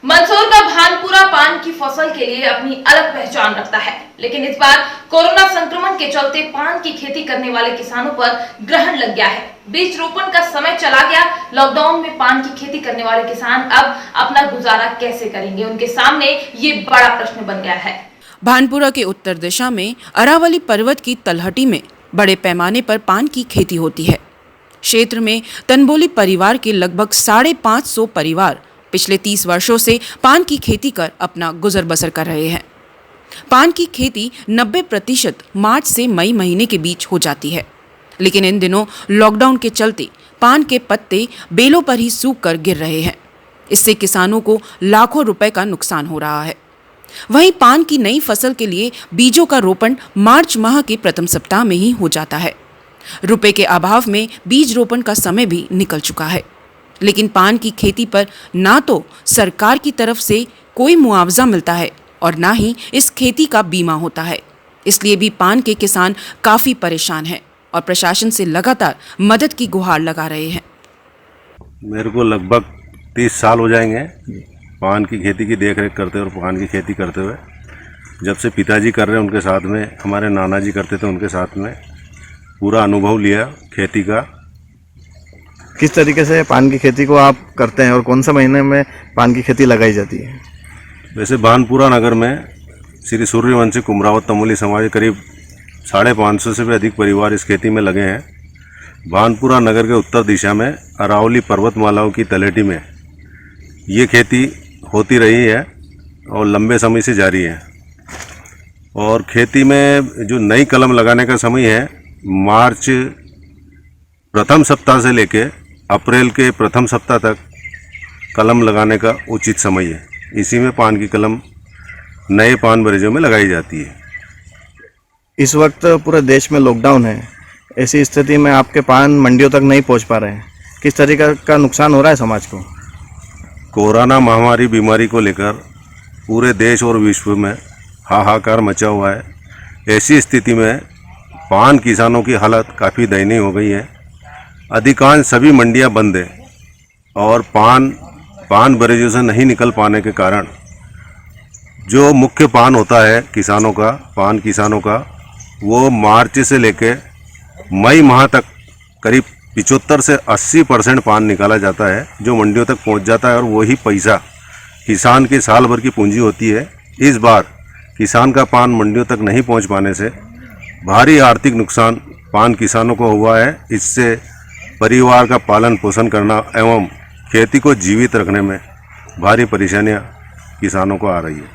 मंदसौर का भानपुरा पान की फसल के लिए अपनी अलग पहचान रखता है, लेकिन इस बार कोरोना संक्रमण के चलते पान की खेती करने वाले किसानों पर ग्रहण लग गया है। बीज रोपण का समय चला गया। लॉकडाउन में पान की खेती करने वाले किसान अब अपना गुजारा कैसे करेंगे, उनके सामने ये बड़ा प्रश्न बन गया है। भानपुरा के उत्तर दिशा में अरावली पर्वत की तलहटी में बड़े पैमाने पर पान की खेती होती है। क्षेत्र में तनबोली परिवार के लगभग 550 परिवार पिछले 30 वर्षों से पान की खेती कर अपना गुजर बसर कर रहे हैं। पान की खेती 90% मार्च से मई महीने के बीच हो जाती है, लेकिन इन दिनों लॉकडाउन के चलते पान के पत्ते बेलों पर ही सूख कर गिर रहे हैं। इससे किसानों को लाखों रुपए का नुकसान हो रहा है। वहीं पान की नई फसल के लिए बीजों का रोपण मार्च माह के प्रथम सप्ताह में ही हो जाता है। रुपए के अभाव में बीज रोपण का समय भी निकल चुका है, लेकिन पान की खेती पर ना तो सरकार की तरफ से कोई मुआवजा मिलता है और ना ही इस खेती का बीमा होता है। इसलिए भी पान के किसान काफी परेशान हैं और प्रशासन से लगातार मदद की गुहार लगा रहे हैं। मेरे को लगभग 30 साल हो जाएंगे पान की खेती की देखरेख करते हुए और पान की खेती करते हुए। जब से पिताजी कर रहे हैं उनके साथ में, हमारे नाना जी करते थे उनके साथ में, पूरा अनुभव लिया खेती का। किस तरीके से पान की खेती को आप करते हैं और कौन सा महीने में पान की खेती लगाई जाती है? वैसे भानपुरा नगर में श्री सूर्यवंशी कुमरावत तमोली समाज करीब 550 से भी अधिक परिवार इस खेती में लगे हैं। भानपुरा नगर के उत्तर दिशा में अरावली पर्वतमालाओं की तलहटी में ये खेती होती रही है और लंबे समय से जारी है। और खेती में जो नई कलम लगाने का समय है, मार्च प्रथम सप्ताह से लेके अप्रैल के प्रथम सप्ताह तक कलम लगाने का उचित समय है। इसी में पान की कलम नए पान बरेजों में लगाई जाती है। इस वक्त पूरे देश में लॉकडाउन है, ऐसी स्थिति में आपके पान मंडियों तक नहीं पहुंच पा रहे हैं। किस तरीके का नुकसान हो रहा है समाज को? कोरोना महामारी बीमारी को लेकर पूरे देश और विश्व में हाहाकार मचा हुआ है। ऐसी स्थिति में पान किसानों की हालत काफ़ी दयनीय हो गई है। अधिकांश सभी मंडियां बंद है और पान बरेजों से नहीं निकल पाने के कारण जो मुख्य पान होता है किसानों का, पान किसानों का, वो मार्च से लेके मई माह तक करीब 75 से 80% पान निकाला जाता है, जो मंडियों तक पहुंच जाता है और वही पैसा किसान की साल भर की पूंजी होती है। इस बार किसान का पान मंडियों तक नहीं पहुंच पाने से भारी आर्थिक नुकसान पान किसानों को हुआ है। इससे परिवार का पालन पोषण करना एवं खेती को जीवित रखने में भारी परेशानियां किसानों को आ रही है।